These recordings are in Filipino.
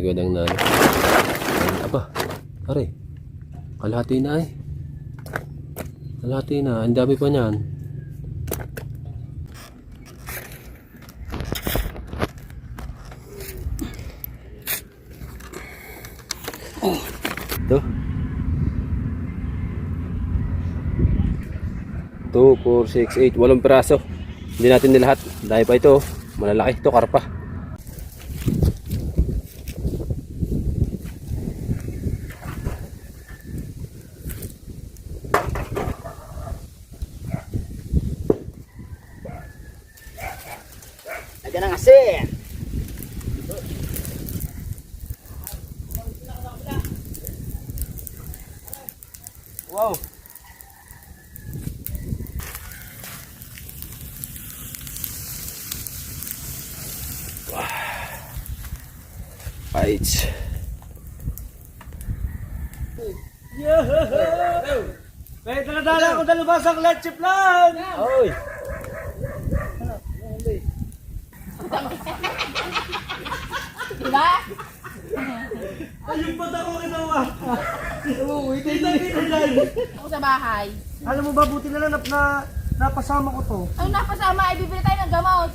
Nagwadang na. Aba, pare. Kalahati na eh. Kalahati na. Ang dami pa niyan. Ito. 2, 4, 6, 8. 8 piraso. Hindi natin nilahat. Dahil pa ito. Malalaki. Ito, karpa. Ayan ang asin. Wow. Right. May daladala ko dalubasang leche plan. Oy. Diba? Ayun pa ako ginawa. Oo, hindi na. Ako sa bahay. Alam mo ba, buti na lang napasama ko to. Ang napasama ay bibili tayo ng gamot.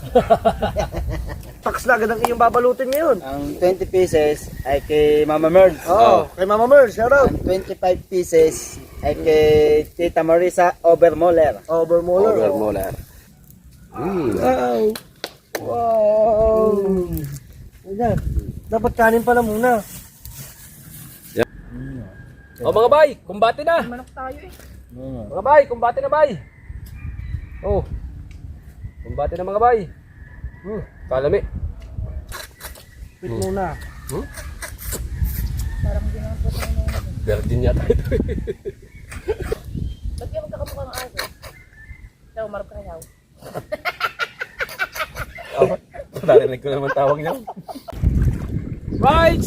Tax na agad ang iyong babalutin ngayon. Ang 20 pieces ay kay Mama Merl. Oo, kay Mama Merl, shout out. Ang 25 pieces ay kay Tita Marisa Obermoller. Overmoller. Overmoller. Wow. Wow. Ayan. Dapat kanin pala muna. O mga bay, kumbate na. Manok tayo eh. Mga bay, kumbate na bay. Oh. Kumbate na mga bay. Kalami. Wait muna. Parang hindi naman po tayo na. Virgin yata ito. Ba't yung magkakamukha ng aso? Ikaw, marap ka yaw. Narinig ko naman tawag niya. Right!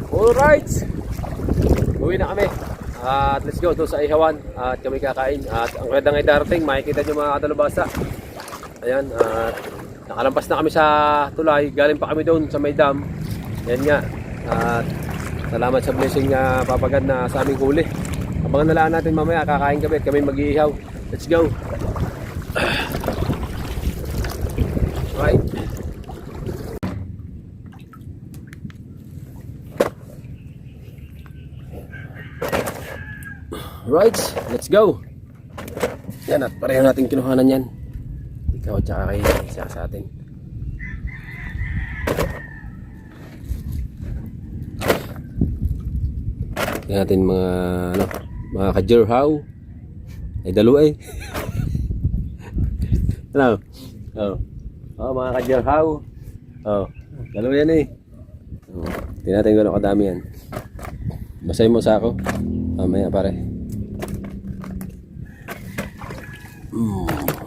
Alright! Uwi na kami. At let's go doon sa Ihawan. At kami kakain. At ang kagandang ay darating. Makikita nyo mga kadalubasa. Ayan. At nakalampas na kami sa tulay. Galing pa kami doon sa may dam. Ayan nga. At salamat sa blessing na papagad na sa aming huli. Abangan na lang natin mamaya. Kakain kami at kami mag-iihaw. Let's go! Right. Right, let's go. Yan at pareho natin kinuhanan yan. Ikaw at saka kayo isa sa atin. Tingnan natin mga mga ka-jerhaw. Ay dalo eh. Ano? Oh, mga ka-jerhaw. Oh, dalo yan eh. Oh, tingnan natin kung kadami yan. Basahin mo sa ako. Mamaya pare.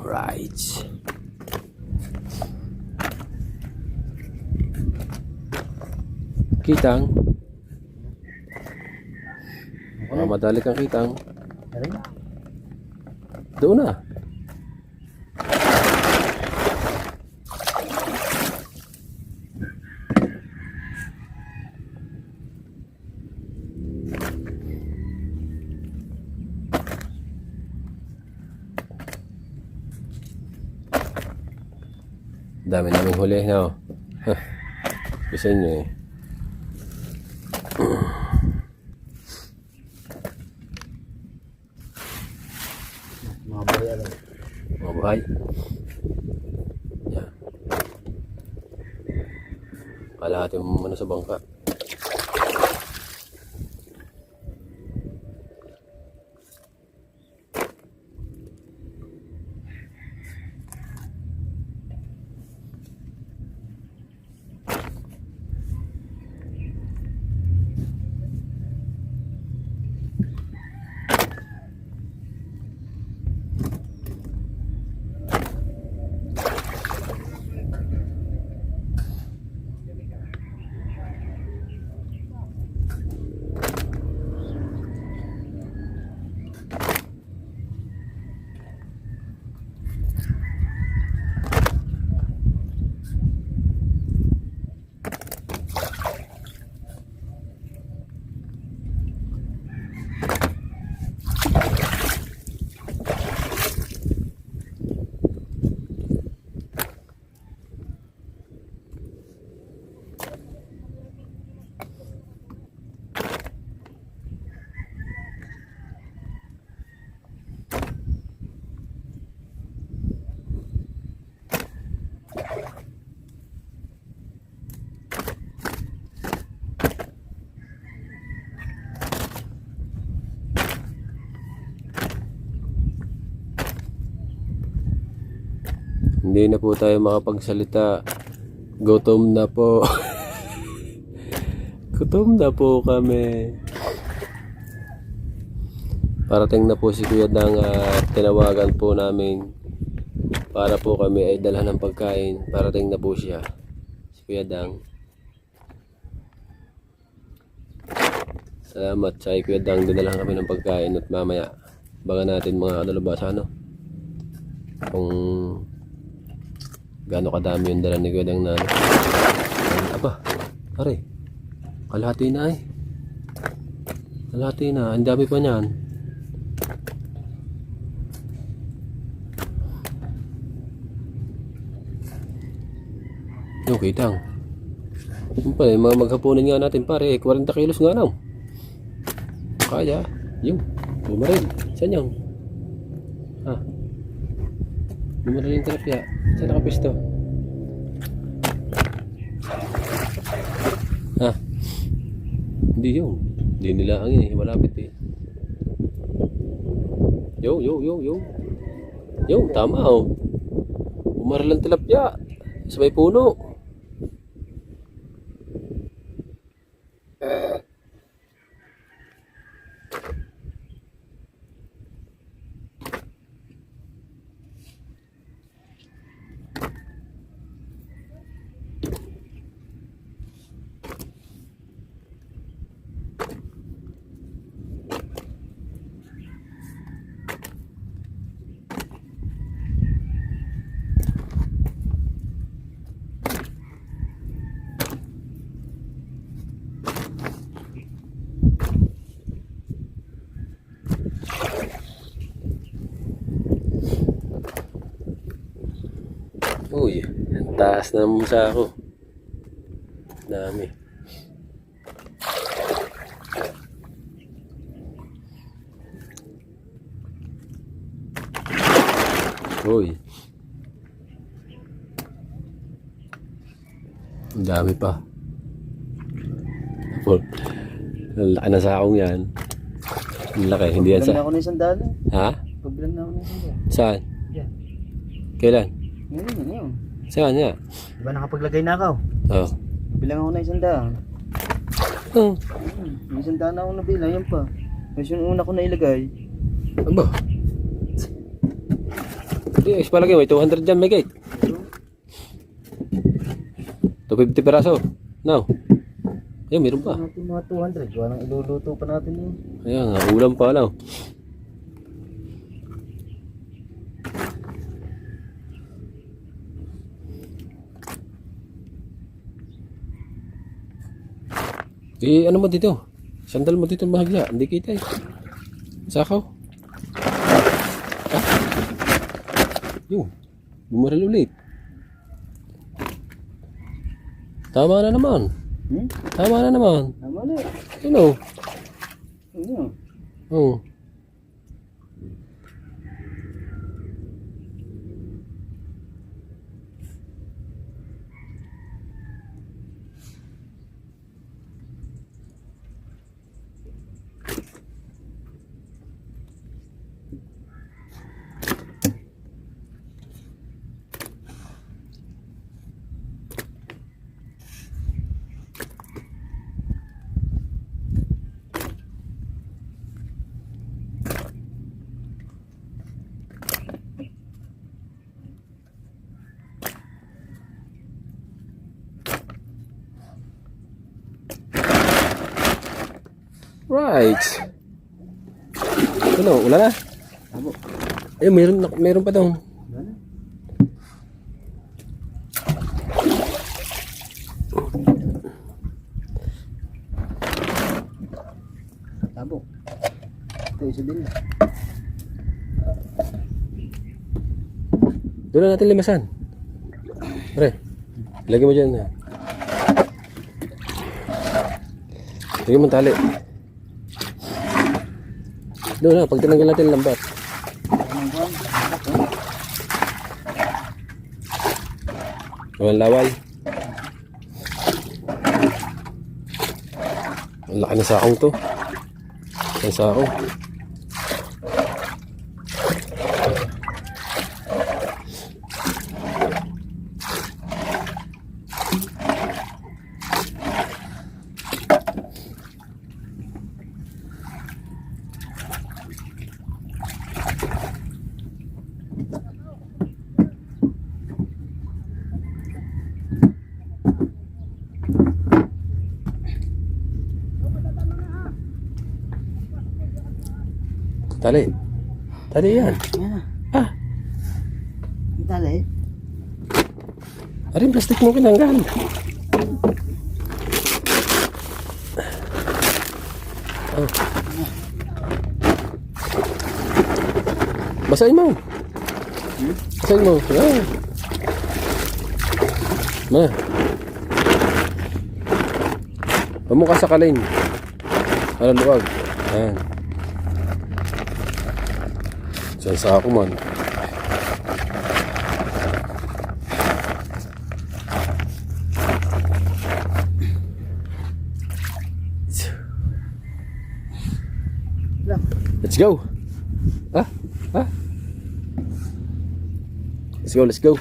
Right. Kitang. Madali kang kitang. Doon na. Dami naming huli, no? Gusto nyo eh. Mga buhay. Yan. Kalahati mo muna sa bangka. Hindi na po tayo makapagsalita. Gutom na po. Gutom na po kami. Parating na po si Kuya Dang at tinawagan po namin para po kami ay dalhan ng pagkain. Parating na po siya, si Kuya Dang. Salamat sa Kuya Dang, dinalahan kami ng pagkain at mamaya baga natin mga kadalubhasa kung gaano kadami yung dala ni Kuya Dang na aba, pare, kalahati na kalahati na, ang dami pa niyan. Okay, Dang. Yung pala, yung mga maghapunan nga natin pare, 40 kilos nga lang. Kaya, yung, bumaril. Saan yung? Ha? Bumaril yung tilapia. Saan nakapisto? Ha? Hindi yung. Hindi nila ang malapit eh. Yo. Yo, tama oh. Bumaril ang tilapia. Sa may puno. Uy, ang taas na musa ako. Dami. Uy. Ang dami pa. Ang laki na sakong yan. Ang laki, hindi yan Pagbilang na sa... ako ng isang daan. Ha? Pagbilang na ako ng isang daan. Saan? Yan. Kailan? Ngayon. Saan nga? Diba nakapaglagay na ako? Oh. Bilang ako ng isang daan. Oh. May isang daan ako nabilang, yan pa. Kasi yung una ko na ilagay. Aba. Hindi, palagay mo, 200 dyan, may gate. 250 peraso. Now. Ayan, meron pa. Natin mga 200. Gawa nang iluluto pa natin yun. Ayan, ulam pa lang. Eh, ano mo dito? Sandal mo dito mahagya. Hindi kita eh. Sakaw. Ah. Yung. Bumaril ulit. Tama na naman. Tama na naman. Tama na. Ano? Ano? Oh. Right. Ano, wala na? Eh, meron pa daw. Tabo. Ito isa din. Doon na natin limasan. Pre, lagay mo dyan. Lagay mo ang tali. Doon na, pag tinanggal natin lambat. Walang laway. Ang laki na sakong to. Ang sakong. Tali. Tali yan. Yan na. Ah, Ang tali. aring plastic mo kinanggal. Oh. Basahin mo. Basahin mo. Yan. Ma. Pamukha sa kalin. Ano luwag. Ayan. Diyan sa ako man. Let's go. Ah, ah. Let's go, let's go.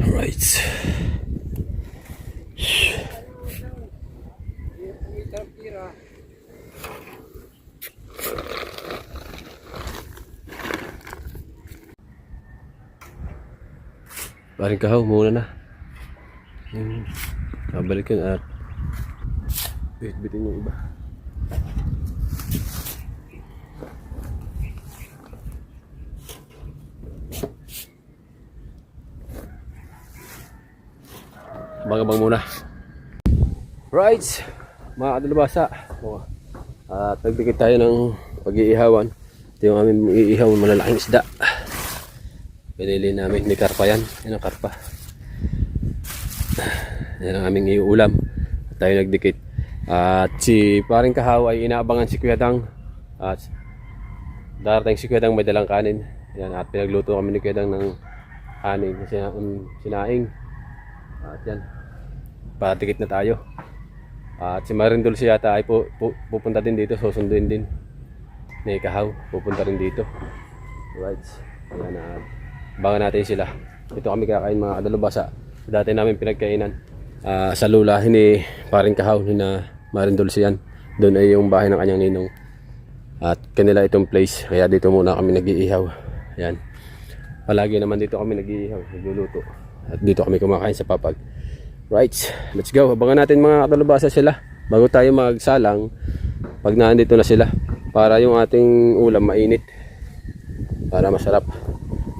Right. Paring kahaw muna na. Babalik yun at bit-bitin yung iba. Abang-abang muna. Right, mga kadalubasa. At nagdikit tayo ng pag-iihawan. Ito yung aming iihaw, malalaking isda. Pinili namin, may karpa yan. Yan ang karpa. Yan ang aming iuulam. At tayo nagdikit. At si paring kahaw ay inaabangan si Kuya Dang. At darating si Kuya Dang may dalang kanin. Yan, at pinagluto kami ni Kuya Dang ng kanin. Sinaing. At yan, patikit na tayo. At si Marin Dulce yata ay pupunta din dito. Susunduin din ni kahaw. Pupunta rin dito. Right. Yan, abangan natin sila. Ito kami kakain mga kadalubasa. Dati namin pinagkainan sa lulahin ni paring kahaw ni na Marin Dulce yan. Doon ay yung bahay ng kanyang ninong. At kanila itong place. Kaya dito muna kami nag-iihaw. Yan. Palagi naman dito kami nag-iihaw, nagluluto. At dito kami kumakain sa papag. Right, let's go. Abangan natin mga kadalubasa sila bago tayo magsalang pag naandito na sila. Para yung ating ulam mainit. Para masarap.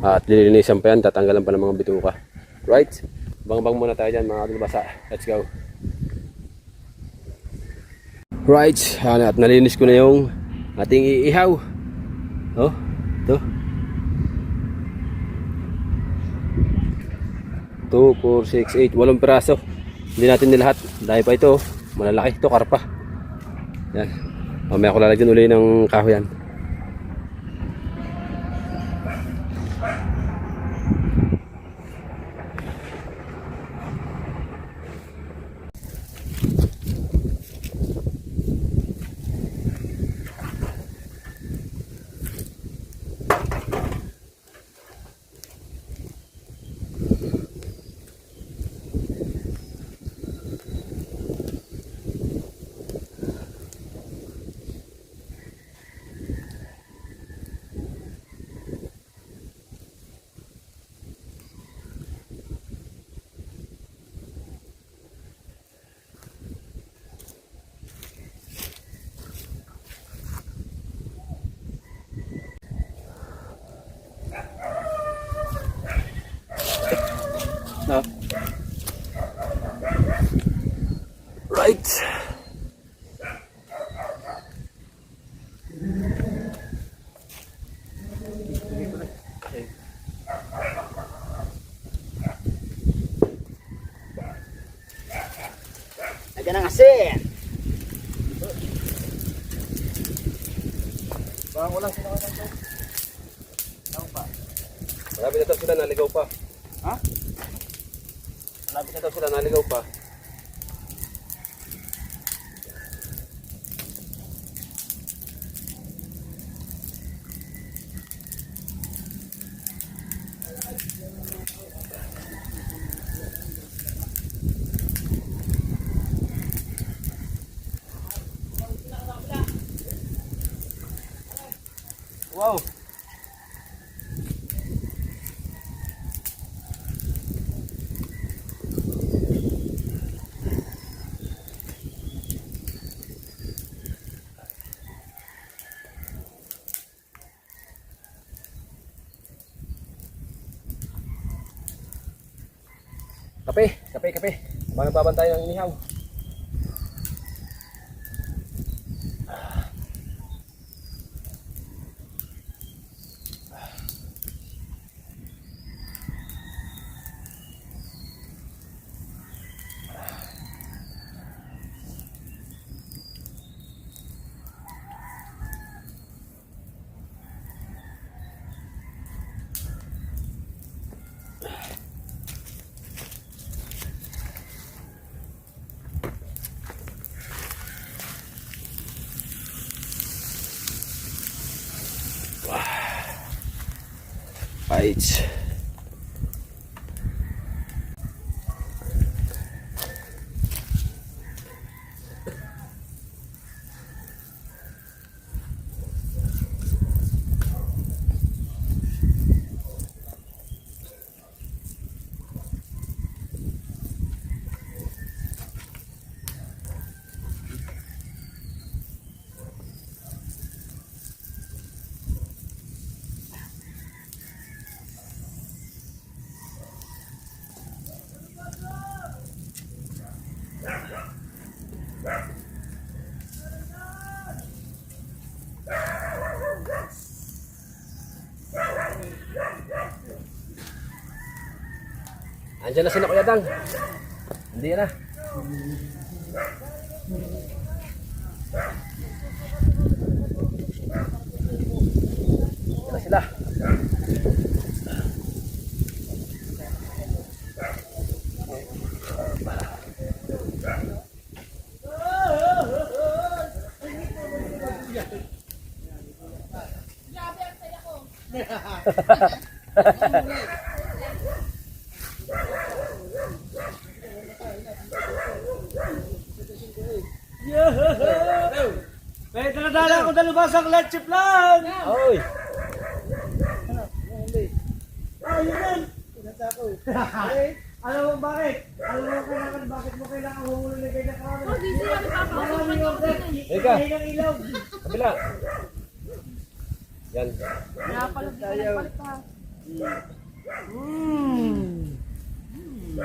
At lilinisan pa yan, tatanggalan pa ng mga bituka. Right, bang-bang muna tayo dyan mga kadalubasa. Let's go. Right, at nalinis ko na yung ating iihaw. Oh, ito 2, 4, 6, 8, 8 piraso. Hindi natin nilahat dahil pa ito malalaki. Ito karpa. Yan, mamaya ko lalagyan uli ng kahoy yan. No. Right. Lagyan ng asin. Bang ulang sinakasan ko. Tao pa. Marami na daw sila naligaw pa. Ha? Marami na daw sila naligaw pa. Kape. Habang nagbabantay ng inihaw. Bites. Andiyan na sila Kuya Dang. Hindi na. Andiyan na sila. May dala ako dalubasang leche plan. Oy. Yun yan. Alam mo bakit? Bakit mo kailangan humulong na ganyan ka? Oh, busy kami papausap ko dito. Eka. Ng ilaw. Kabila. Yan. Napalog ka ng palit ha.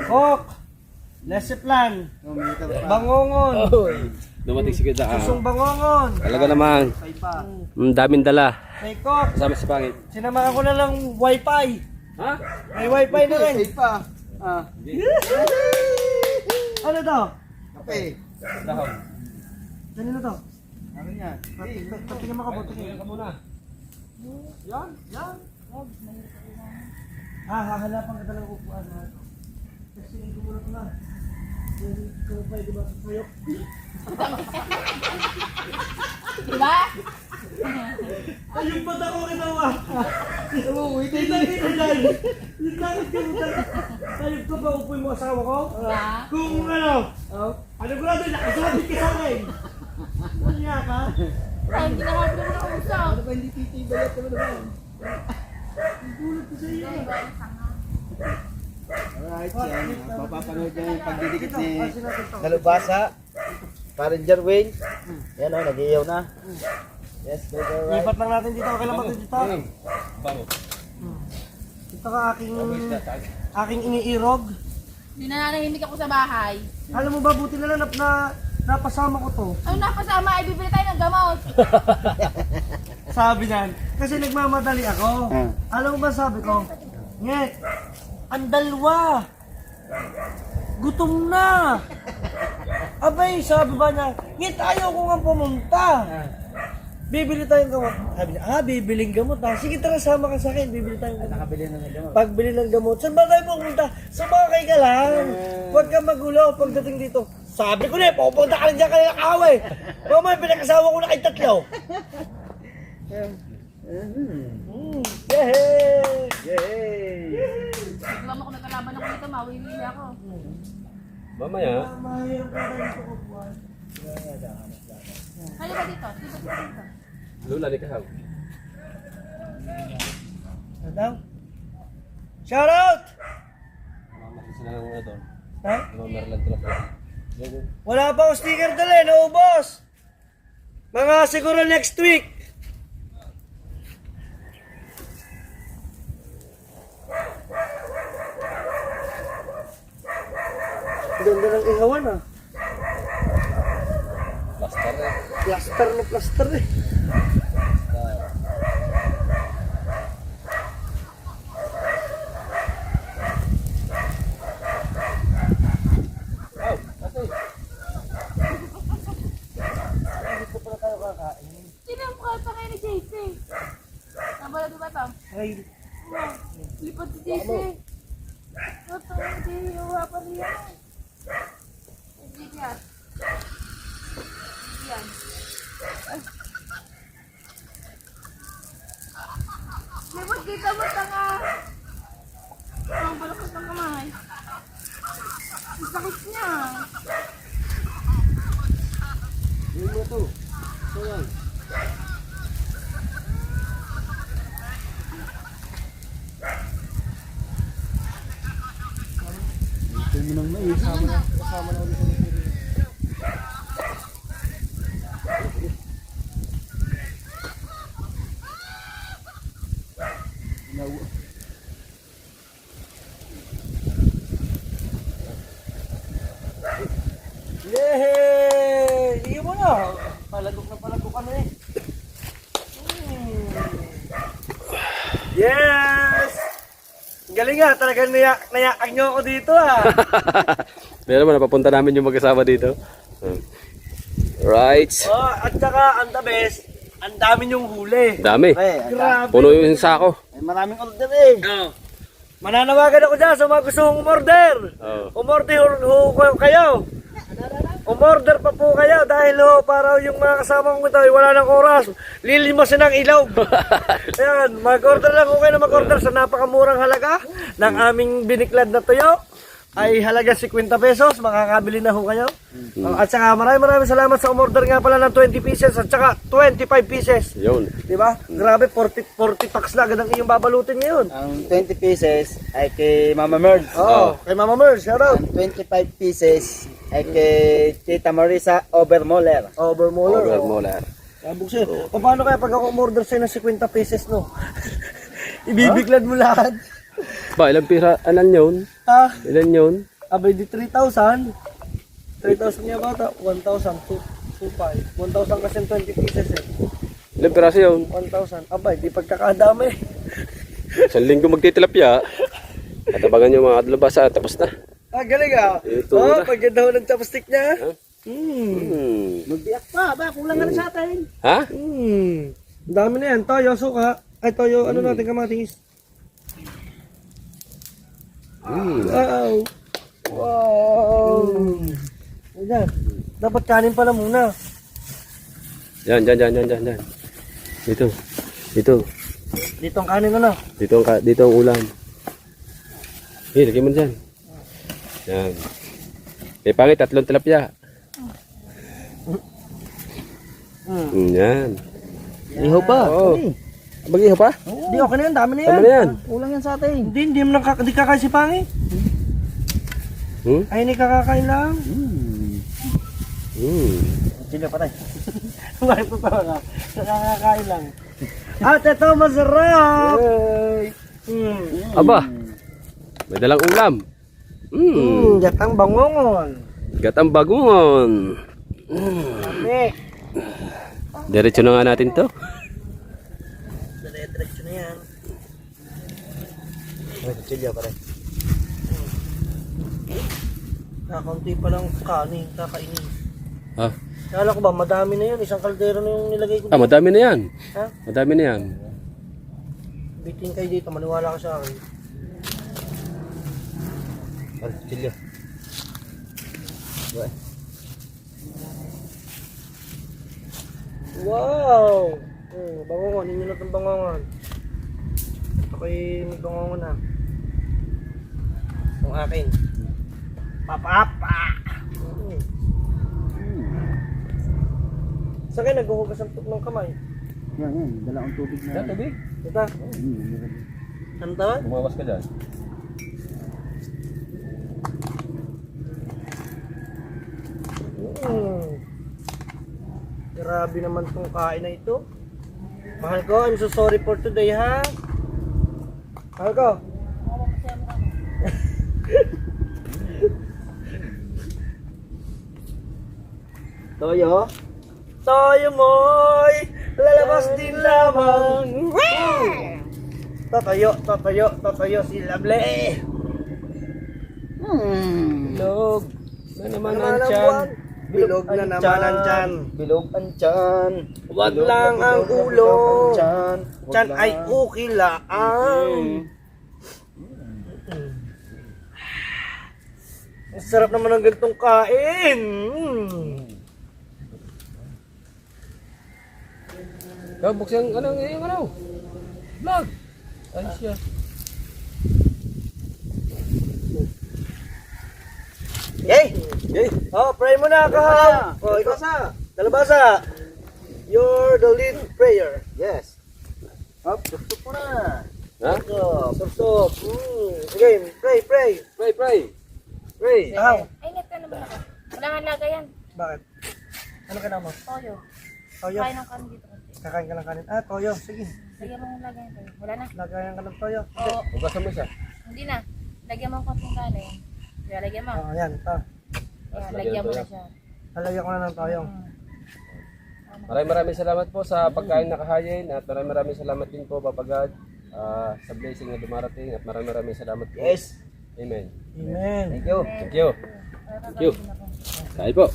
Coke. Leche plan. Bangongon. Oy. Dumating si Kuya Dang. Susong bangongon. Talaga naman. Daming dala. May Coke. Kasama si Pangit. Sinamahan ko na lang wifi. Ha? May wifi na rin. Ah, Ano to? kape. Dahon. Kanino to? Ano yan? Patingin mo ka po. Tingin. Ka muna. Yan. Hahanapan ka talagang upuan. Kasi hindi ko muna ito na. Kung pa diba sa'yo? Diba? Ayun ba't ako kinawa? Hindi na dyan. Yung bakit ka mo tayo ko ba upoy mo asawa ko? Diba? Kung ano? Ano ko natin? Nakasabit ka sa akin. Kanya ka? Ay, hindi na ako nakausap. ba hindi titibayat ka naman? Gulat ko sa iyo. Alright, yan. Papapanood niya yung pagdidikit ni Asin natin to. Dalubhasa. Parang Jerwin. Yan o, nag-iyaw na. Yes, go, go, right. Lipat lang natin dito. Okay lang ba ito dito? Bango. Ito ka aking iniirog. Hindi na nanahimik ako sa bahay. Alam mo ba, buti na lang na napasama ko to. Ano napasama? Ay, bibili tayo ng gamot. Sabi niyan, kasi nagmamadali ako. Alam mo ba sabi ko? Nget, ang dalawa. Gutom na. Abay, sabi ba niya, Nget, ayaw ko nga pumunta. Bibili tayong gamot. Sabi niya, bibiling gamot ha. Sige, tara, sama ka sa akin. Bibili tayong gamot. Nakabili na ng gamot. Pagbili ng gamot, saan ba tayo pumunta? Sumakay ka lang. Huwag ka magulo pagdating dito. Sabi ko na, pupunta ka lang dyan kanila kaaway. Mamaya, pinakasawa ko na kayo tatlo. Yehey! Yay! Diba mo kung nagkalaban ako dito, mawiwili ako. Mamaya. Mahirap ka tayo dito ko buwan. Kaya ba dito? Dito. Lula ni Kahaw. Ano daw? Shout out! Mamakit sila ng ito. Ha? Mamerlan trap. Wala pa akong sticker dali, naubos! Mga siguro next week. Ganda ng ihawan ah. Plaster eh. Plaster na plaster eh. Dito pala tayo kakain. Sino ang mukha pa kayo ni JC? Nabala di ba ito? Ay, Lipad si JC. Ito, hindi. Iwa pa niya. Hindi yan. Hindi yan. Lipad kita mo tanga. Ang balakot ng kamay. Ang sakit niya. yun mo to. So yan. Ito mo nang may. Kasama na ulit sa mga. Yehey! Hindi mo na. Palagok ka na eh. Yes! Galing nga, talagang nayaak nyo ako dito ah. Meron naman, napapunta namin yung mag-asawa dito. Right. Oh, at saka, ang the best, ang dami nyong huli. Dami. Grabe. Puno yung sako. Ay, maraming order eh. Oh. Mananawagan ako dyan sa mga gusto kong umorder. Oh. Umorder kayo. Umorder pa po kayo dahil para yung mga kasama kong ito ay wala ng oras. Lilimasin ang ilog. Ayan, mag-order lang kayo na mag-order sa napakamurang halaga ng aming biniklad na tuyo. Ay halaga 50 pesos, makakabili na ho kayo. At saka maraming salamat sa umorder nga pala ng 20 pieces at saka 25 pieces. Yun. Di ba? Grabe, 40 packs na agad ang iyong babalutin ngayon. Ang 20 pieces ay kay Mama Merd. Oo, kay Mama Merz, shout out. Ang 25 pieces ay kay Tita Marisa Overmoller. Overmoller. Overmoller. Sabog siya. Paano kaya pag ako umorder sa'yo ng 50 pieces, no? Ibibiglad mo lahat. Ba, ilang pira, anan yun? Ha? Ilan yun? Abay di 3,000. 3,000 niya bata. 1,000. 2,500. 1,000 kasi 20 pieces eh. Ilang piraso yun? 1,000. Abay, di pagkakadami. Isang linggo magtitilapia. At abangan yung mga adlabasa, tapos na. Ah, galing ah. Ito Oh, na. pag ganda ho ng chopstick niya. Ha? Magbiyak pa ba? Kulang na rin sa atin. Ha? Ang dami na yan. Toyo, suka. Ay, toyo, ano natin kamatis. Wow. Wow. Ayan. Dapat kanin pala muna. Yan. Dito. Dito ang kanin ano. Dito ang ulam. Lagyan mo dyan. Yan. Eh, pangit, 3 tilapia. Yan. Iho pa. Oo. Mag-iho pa? Hindi, okay na yan. Dami na yan. Tama na yan. Kulang yan sa atin. Hindi mo hindi kakain si Pangi. Ay, hindi kakakain lang. Sino pa tayo? Bakit ito ka? Kakakain lang. At ito, masarap! Aba, may dalang ulam. Gatang bangongon. Gatang bagungon. Kami. Diretso na nga natin to. Diretso na yan. Ay, kutsilyo pa rin. Kakunti pa lang kanin, kakainin. Ha? Kala ko ba, madami na yun. Isang kaldero na yung nilagay ko. Madami na yan. Ha? Madami na yan. Bitin kayo dito, maniwala ka sa akin. Ay, kutsilyo. Wow! Bangongon, ninyo na itong bangongon. Ito kayo may bangongon ha. Itong akin. Papapa! Saan kayo naghuhugas ang ng kamay? Yan. Dala akong tubig na. Tubig. Ito. Ano tawag? Bumawas ka dyan. Grabe naman tong kain na ito. Mahal ko, I'm so sorry for today ha. Mahal ko. Toyo. Tayo mo'y lalabas din lamang. Tatayo si Lovely. Bilog. Na naman Ano ang ang tiyan. buwan? Bilog na naman ang tiyan. Bilog ang tiyan. Wag Bilog lang na ang bilog, ulo. bilog ang tiyan. Wag Tiyan lang. ay okay lang. Ang sarap naman ng ganitong kain. Ikaw, buksan yung ano. Vlog. Ay siya. Yay! Yay. Oh, pray mo na, kahal. Oh, ikaw sa. Dalabasa. You're the lead prayer. Yes. Up, tutok mo na. Ha? Sup. Game, pray. Pray. Pray. Ahaw. Ay, ingat ka naman ako. Wala nga laga yan. Bakit? Ano ka na mo? Toyo. Toyo. Kain ng kanin dito. Kakain ka ng kanin. Ah, toyo. Sige. Lagyan mo ng lagay toyo. Wala na. Lagayan ka ng toyo. Oo. Hugasan mo siya. Hindi na. Lagyan mo ang konting kanin. Kaya lagyan mo. Oh, ayan. Ito. Kaya lagyan mo na siya. Lalagyan ko na ng toyo. Maraming salamat po sa pagkain na kahayin at maraming salamat din po Papa God sa blessing na dumarating at maraming salamat po. Yes. Amen. Amen. Thank you. Thank you. Thank you. Kain po.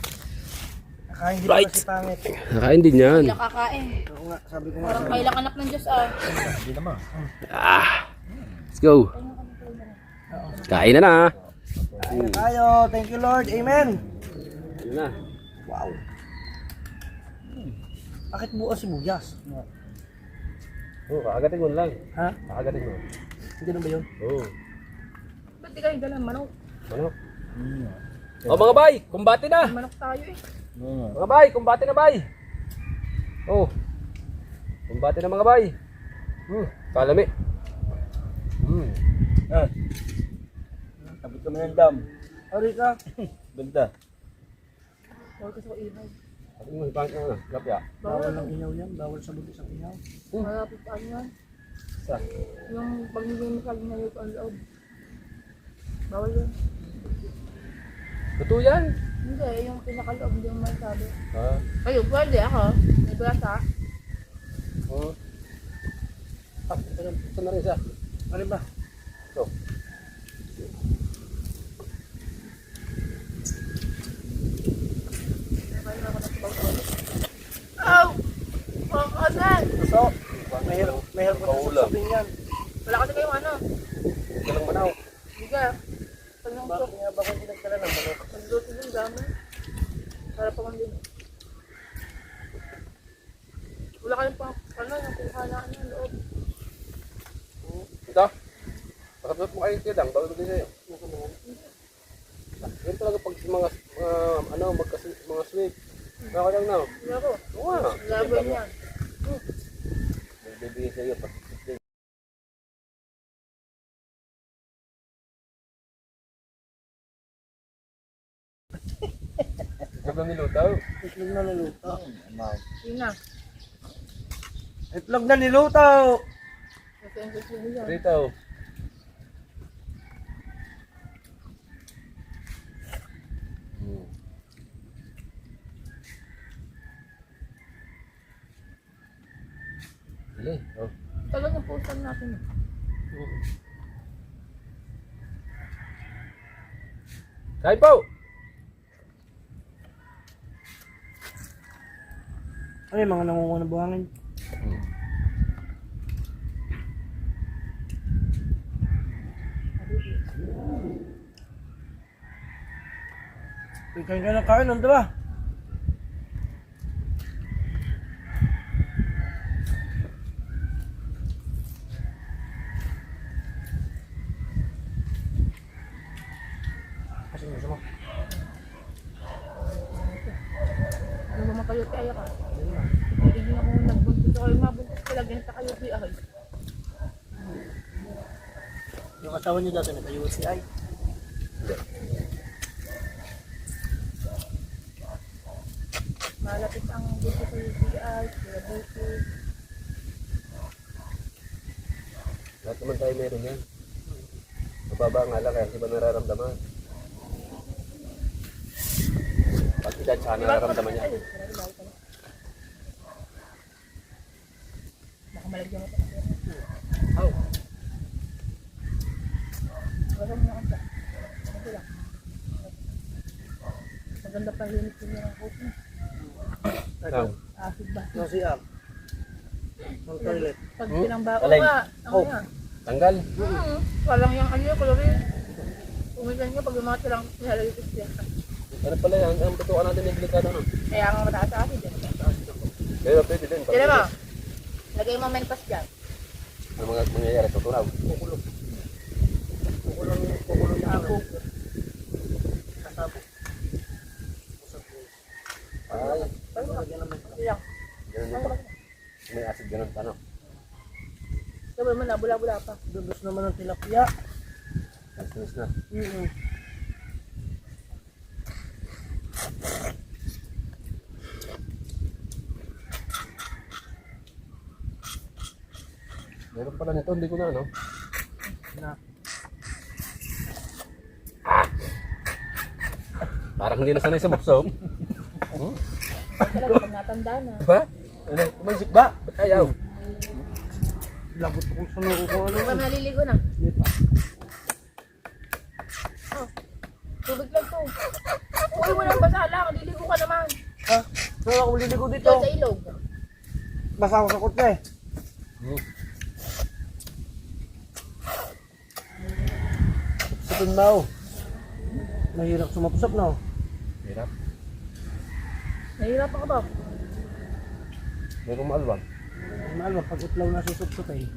Kakain din Right. pa si pangit. Nakain din yan. Kailan kakain. Oo nga, sabi ko nga. Parang kailang anak ng Diyos ah. Hindi naman. Let's go. Kain na na. Kain tayo. Thank you Lord. Amen. Yun na. Wow. Bakit buo sibuyas? Oh, kakagatin mo lang. Ha? Kakagatin mo. Ganun ba yun? Oh. Ba't di kayo dalang manok? Manok. Oh mga bay, kumbati na. Manok tayo eh. Mga bay, kumbati na bay. Oh. Kumbati na mga bay. Kalami. Tapos kami ng dam. Ari ka. Ganda. Bawal ka sa ihaw. Ano mo, ipangit na. Lapya. Bawal ng ihaw yan. Bawal sa buntis ang ihaw. Malapit pa yan. Sa. Yung pag hindi mo kaging ngayon ang loob. Bawal yun. Totoo yan. Hindi, yung pinakaloob hindi mo masabi. Ha? Kayo, pwede ako. May basa. Oh. Ito na rin siya. Ano ba? Ito. Ow! Pakasan! So, mahirap ko sa sabihin yan. Wala kasi kayong ano. Galang manaw. Hindi ka. Pag nang Bakit nga ba kung pinagkala ng manok? Magluto din dami. Para pa kang din. Wala kayong pa, ano, yung kuhalaan ng loob. Ito. Pakapot mo kayo tiyadang. Bago din sa'yo. Yan talaga pag mga mga sweet. Baka lang na. Wala ko. Oo nga. Laban yan. Magbibigay sa'yo. Itlog na nilutaw. Itlog na nilutaw. Yun na. Itlog na nilutaw! Kasi ang susunod yan. Ritaw. Dali. Oh. Talagang postan natin. Kain po! Ano yung mga nangunguha ng buhangin? Kain ka ng kain, ano ba? Kasi gusto mo. Ano mo kayo kaya ka? Hindi na ako nagbuntis ako. Mabuntis ko lang ganito kayo kaya ako. Yung asawa niyo dati nag-UCI. Malapit ang buntis sa UCI. Kaya buntis. Lahat naman tayo meron yan. Mababa nga lang kaya hindi ba nararamdaman? Pag edad, saka nararamdaman niya. Baka malagyan mo ito. Oh. Baka mo na kanta. Ito lang. Maganda pa rin ito niya ng coke. Oh. Acid ba? Nasi am. Ang toilet. Pag pinambao Alay. ka, ano Coke. yan? Tanggal. Walang yung ano yung kalorin. Umilan nyo pag yung mga tilang nilalagay siya. Ano pala yan? Ang tutukan natin yung delikado, no? Kaya nga mataas sa acid. Pero pwede din. Sila mo, lagay mo mentos dyan. Ano mga mangyayari? Tutunaw. Kukulong. Kukulong na ako. Kasabo. Ay, Ilang. ganun dito. May acid ganun, ano? Sabi mo na, bula-bula pa. Dubos naman ng tilapia. Mas na. Meron pala nito, hindi ko na, ano? Na. Parang hindi na sanay sa bukso. Talaga pag natanda na. Diba? Ano? Umaisip ba? Ba't ayaw? Labot kong sunuko ko ano. Kung naliligo na. Hindi pa. Oh, tubig lang to. Uy, walang basa lang. Liligo ka naman. Ha? Saan ako liligo dito? Diyan sa ilog. Basa ako sa kutla eh. Sapin mo. Mahirap sumapsap na oh. Hirap. Nahihirapan ka ba? Meron maalwag. Mahal pag utlaw na susupsop eh.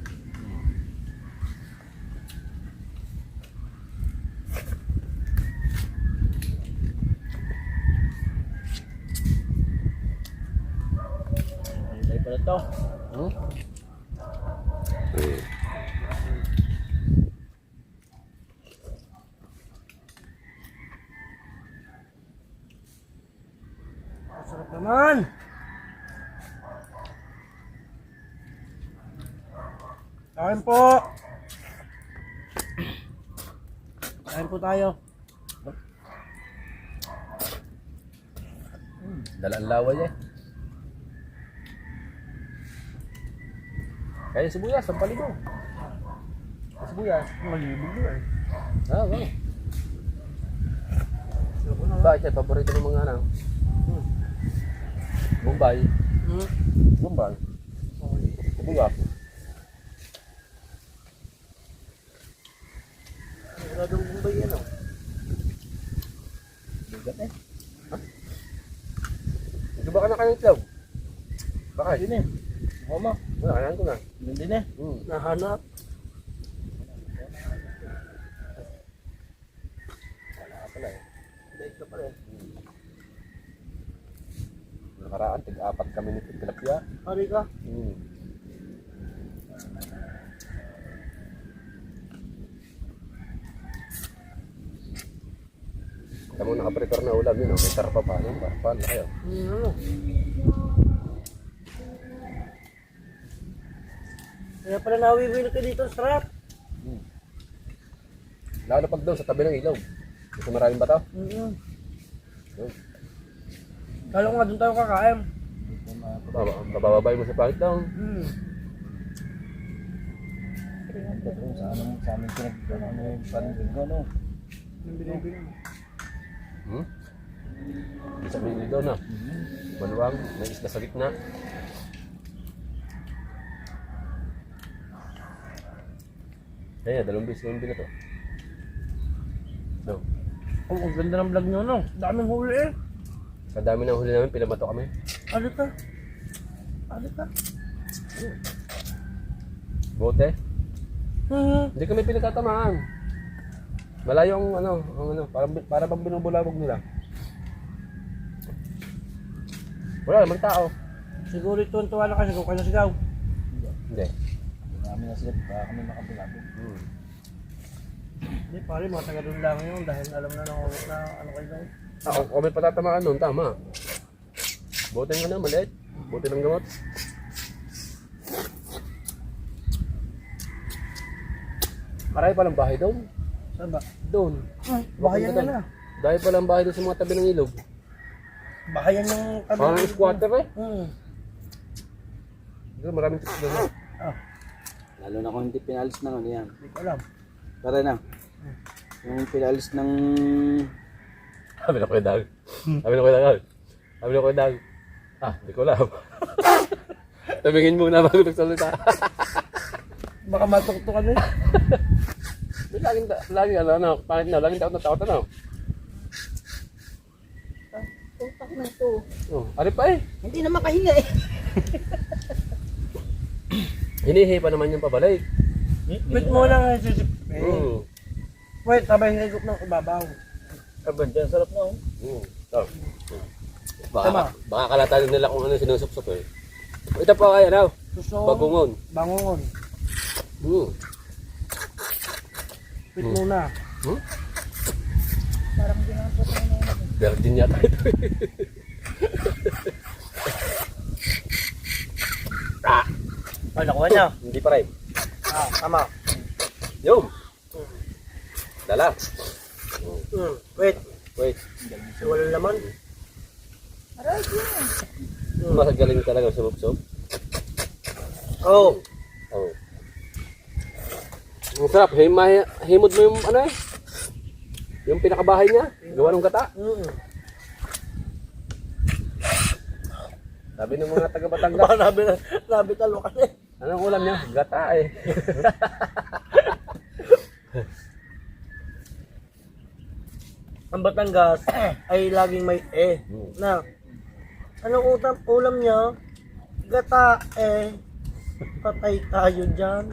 Ay pala to. Hmm? Masarap naman. Kain po. Kain po tayo. Dala ang laway eh. Kaya sibuyas, ang paligo. Sibuyas. Malibog na eh. Ah, wow. Bakit yan? Paborito ng mga ano? Bombay. Bombay. Sibuyas. Maradong bumbay yan oh. Bigat eh. Ha? Ito ba ka na kayo itlaw? Baka Yun eh. Oo mo. wala, kailangan ko na. Yun din eh. Nahanap. Wala ka pala eh. Dahil ka pala eh. Nakaraan, tig-apat kami ni tilapia. Hari ka. Alam mo, nakaprepare na ulam yun. Oh. May tarpa pa. Ano ba? Paano kayo? Ano? Kaya pala nawiwil ka dito, sarap. Lalo pag doon sa tabi ng ilog. Kasi maraming bato. Mm-hmm. Yun. Kala ko nga doon tayo kakain. Bababay mo sa pangit down. Sa amin pinag-ano yung paningin ko, no? Yung binibigyan mo. Sa bili daw na. Maluwang, may isda sa gitna. Kaya, dalawang beses yung bina to. No. Oh, ang ganda ng vlog nyo, no? Daming huli eh. Sa dami ng huli namin, pinamato kami. Ano ka? Ano ka? Bote. Hindi kami pinagtatamaan. Malayo ang para bang binubulabog nila. Wala namang tao. Siguro ito ang tuwa na kasi kung kayo nasigaw. Hindi. Namin na sila, baka kami makabulabog. Hindi pare, mga taga doon lang yun dahil alam na ano kayo daw. Kung may patatamaan nun, tama. Bote nga na, maliit. Bote ng gamot. Marami palang bahay doon. Saan ba? Doon. Bahayan Doon. na na. Dahil palang bahay doon sa mga tabi ng ilog. Baka yan yung... Parang squatter eh. Maraming tips doon. Lalo na kung hindi pinalis ng ano yan. Hindi ko alam. Tara na. Yung pinalis ng... Sabi na ko yung dag. Sabi na ko yung dag. Sabi na ko yung dag. Hindi ko alam. Tabingin muna bago nagsalita. Baka matuktukan eh. Laging pangit na, laging takot na. Tutak na to. Ari pa eh. Hindi na makahinga eh. Hinihi pa naman yung pabalik. Wait mo lang ang sisip. Mm. Wait, sabay higop ng ibabaw. Ganda, sarap na oh. Baka kalatanin nila kung ano sinusupsop eh. Ito pa kaya daw. Suso. Bagungon. Bangungon. Wait muna. Parang ginagawa na yun. Virgin yata ito eh. Ay, nakuha niya. Hindi pa rin. Tama. Yung. Dala. Wait. Wait. Walang laman. Aray, yun. Mas galing talaga sumupsop. Oh. Oh. Ang sarap. Himod mo yung ano eh. Yung pinakabahay niya. Gawa ng gata. Sabi ng mga taga-Batangas. Baka nabi talo kasi. Anong ulam niya? Gata eh. Ang Batangas ay laging may na. Anong ulam niya? Gata patay tayo dyan.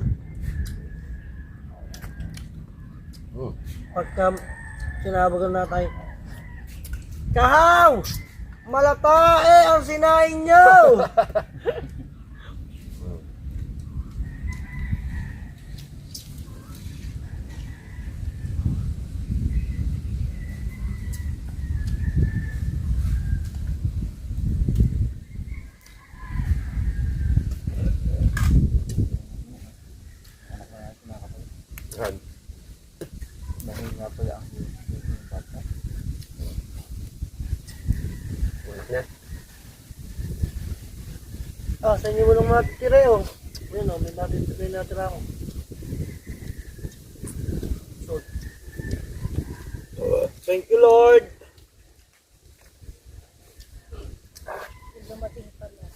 Pagka sinabagan natin, Kahaw! Malatae ang sinain niyo! Nahinga pa yan. Sa inyo walang matitira yun. Ayun o, may natira ako. So, thank you Lord. Dumating pala.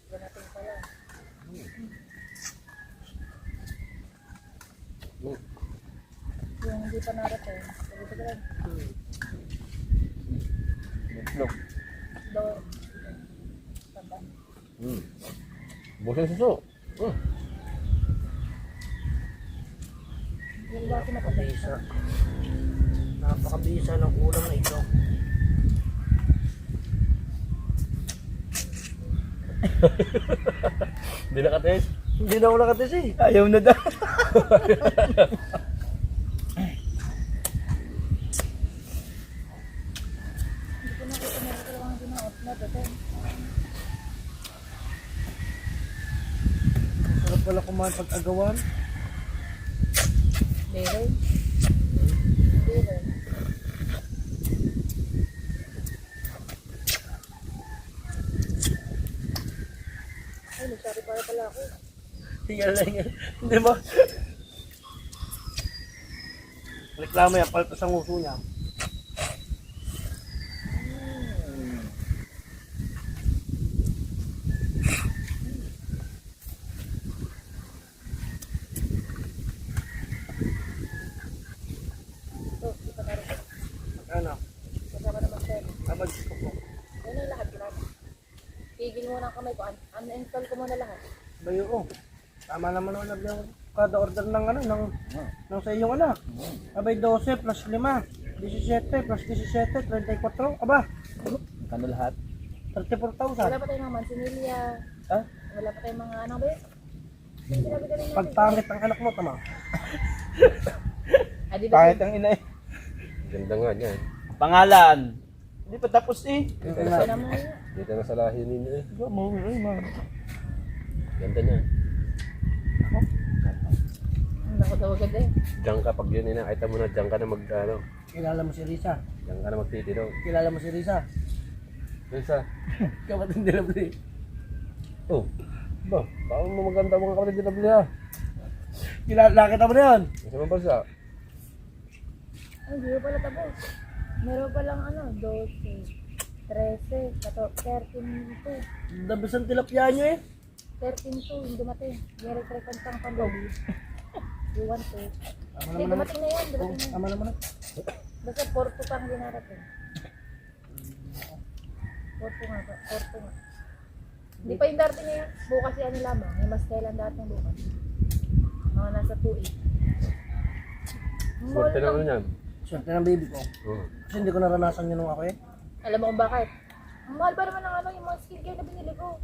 Dumating pala. Yung hindi pa narating. Sabi ko lang. Itlog. Taba. Busin suso. Yung ba Napakabisa. Napakabisa ng ulam na ito. Hindi nakates. Hindi na ako nakatis eh. Ayaw na daw. Hindi ko nakita na ito lang din ang na ito. Sarap pala kumain pag-agawan. Meron. Hindi rin. Ay, nagsabi pala ako. Tingnan lang yan. Hindi ba? Reklamo yan, palpas ang uso niya. Ito, di pa narin. Ano? Kasama naman tayo. Abad ko po. Yan ang lahat ginagawa. Tigil muna ang kamay ko. Uninstall ko muna lahat. Bayo ko. Tama naman ako naglang kada order ng ano, ng sa iyong anak. Abay 12 plus 5. 17 plus 17, 34. Aba, Kano lahat? 34,000. Wala pa tayong mga mansinilya. Ha? Wala pa tayong mga ano ba yun? Sinabi ka rin natin. Pag pangit ang anak mo, tama. Ah, di ba? Pangit ang ina eh. Ganda nga niya. Pangalan. Hindi pa tapos eh. Dito Wala mo yun. Dito na sa lahi ninyo eh. Ay, man. Ganda niya. Ang Ako daw agad eh. Diyan ka, pag yun nakita mo na, diyan ka na Kilala mo si Risa? diyan ka na magtitino. Kilala mo si Risa? Isa. Kapatid nila Bri. Oh, ba? Paano mo maganda mga kapatid na bili ha? Nakita mo na yun? Isa man bansa? Ay, hindi ko pala tapos. Meron palang 12, 13, 13 to. Dabis ang tilapia nyo eh. 13 to, yung dumating. Meron pa rin pang panggabi. You want to. Tama Hindi, naman dumating na yan. Dumating na yan. Tama naman na. Basta Porto pa ang dinarating. Porto nga ba? Porto nga. Hindi pa yung darating ngayon. Bukas yan lamang. May mas kailan dating bukas. Mga nasa 2-8. Swerte na ano yan. Swerte ng baby ko. Kasi hindi ko naranasan yun nung ako eh. Alam mo kung bakit? Ang mahal pa naman ng yung mga skincare na binili ko.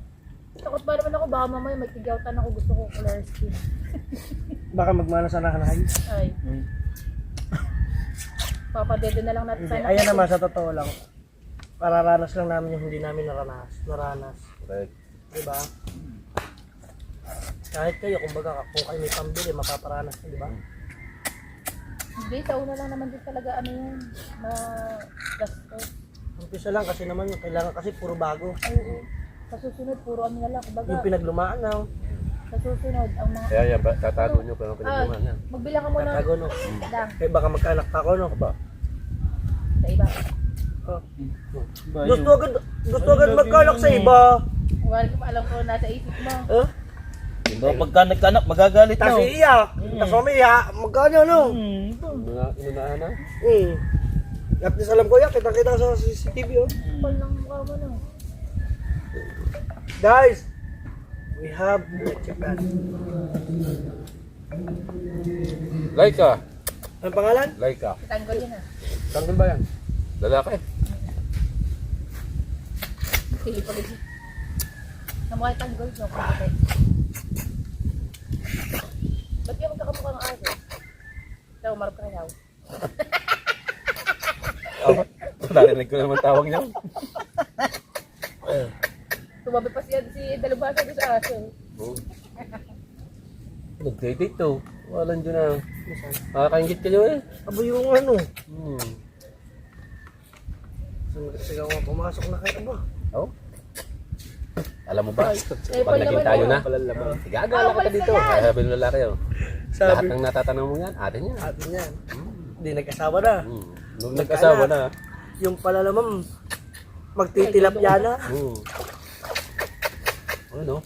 Takot pa naman ako, baka mamaya may tigawtan ako, gusto ko color skin. Baka magmana sana ka na kayo. Ay. Papadede na lang natin Hindi, sana. ayan naman sa totoo lang. Pararanas lang namin yung hindi namin naranas. Correct. Diba? Kahit kayo, kumbaga, kung kayo may pambili, mapaparanas nyo, diba? Hindi, sa una lang naman din talaga yun, gastos. Umpisa lang kasi naman, kailangan kasi puro bago. Ay, oo. Sa susunod, puro na lang. Kumbaga, Yung pinaglumaan na, sa susunod, ang mga... Kaya yan, tatago nyo pero pinaglumaan yan. Magbilang ka muna. tatago no. Lang, Eh baka magkaanak pa ako no. Ba? sa iba. Oh. Gusto agad magkaanak sa iba. Wala ko alam ko nasa isip mo. Huh? Diba, pagka nagkanak, magagalit Tapos no. iiyak. Tapos umiiyak. Magkano no? Inunahan na? At least alam ko yan, kita-kita sa CCTV oh. Kapal ng mukha mo no. Guys, we have leche plan. Laika. Ang pangalan? Laika. Tanggol yun ah. Tanggol ba yan? Lalaki. Sili pa rin. Namukha yung tanggol, no? Kapatay. Ba't yung magkakamukha ng aso? Ikaw, marap ka kayaw. Narinig ko naman tawag niya. Tumabi pa si Dalubasa doon sa aso. Nag-date to. Walang dyan na. Makakaingit kayo eh. Abo yung ano. Sigaw nga pumasok na kayo ba? Oh? Alam mo ba? Eh, Pag naging tayo na, gagala ka dito. Sabi ng lalaki oh. Lahat ng natatanong mo yan, atin yan. Atin yan. Hindi nagkasawa na. Nung nag-asawa na. Yung pala naman, magtitilapya na. Ano?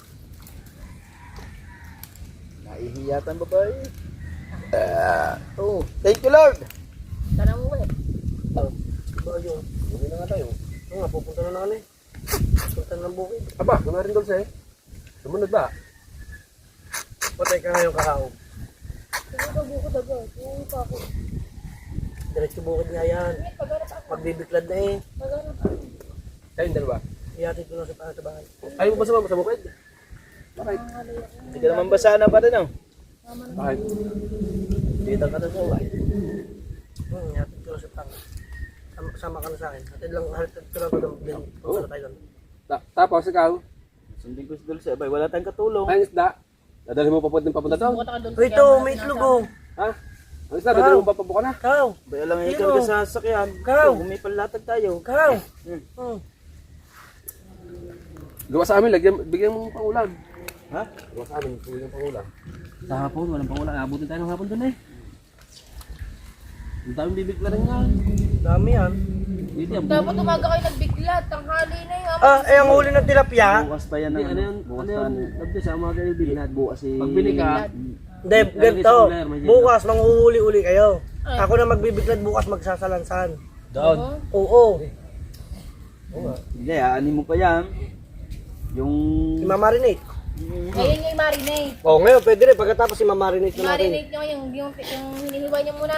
Naihiyatan babae. Oh, thank you Lord. Sana mo eh. Ba yun? Hindi na nga tayo. Oo nga, pupunta na namin. Pupunta na ng bukid. Aba, kung rin doon sa'yo. Sumunod ba? Patay ka ngayong kahao. Sige ka, bukod agad. Uwi pa ako. Diretso bukid nga yan. Paghanap ako. Magbibiklad na eh. Paghanap ako. Kayo yung dalawa. Ihatid ko na sa bahay. Ayaw mo ba sumama sa bukid? Nangalay ako. Hindi ka naman basa na pa rin oh. Bakit? Dito ka na sa bahay. Ihatid ko na sa bahay. Sama ka na sa akin. Hatid ko lang doon. Punta na tayo doon. Tapos ikaw, Sundin ko si Dulce. Abay, wala tayong katulong. ang isda. Dadalhin mo papunta doon? Bukod ako doon. Uy, ito, may itlog oh. Ha? Ang isda, dadalhin mo papunta na? Kaw! Abay, alam nga Sino? ikaw ka sa sasakyan. Ikaw. Kung may palatag tayo. Kaw! Gawa sa amin, bigyan mo pang ulam. Ha? Gawa sa amin, bigyan pang ulam. Sa hapon, walang pangulang. Abutin tayo ng hapon doon eh. Ang daming bibigla rin nga. Dami yan. Hindi, ang Dapat umaga kayo nagbigla. Tanghali na yung Ang huli ng tilapia. Bukas pa yan Hindi, ang ano yun? bukas Ano pa yun? Sabi sa mga ganyan bilhin. bukas si... Pag bili ka, Hindi, ganito. Bukas, manghuhuli-uli kayo. Ay. Ako na magbibiklad bukas magsasalansan. Down. Oo. Hindi, aanin mo pa yan. Yung... Imamarinate. Ngayon yung marinate. Oo, ngayon pwede rin. Pagkatapos imamarinate na natin. Marinate nyo yung hinihiwa nyo muna.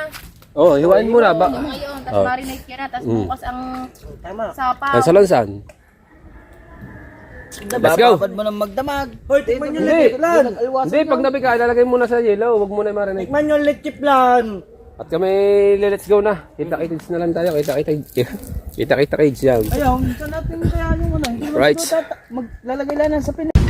Oh, hiwain mo na ba? Yung ngayon, tapos marinate ka na. Tapos bukas ang Tama. sapaw. Lansan. Let's go! Bababad mo ng magdamag. Hoy, tikman nyo Hindi. leche plan. Hindi, pag nabi ka, ilalagay mo na sa yellow. Huwag mo na i-marinate. Tikman nyo leche plan. At kami, let's go na. Kita-kita na lang tayo. Kita-kita kids yan. Ayaw, hindi ka natin kaya yung ano. Hindi Right. maglalagay lang sa Pinas.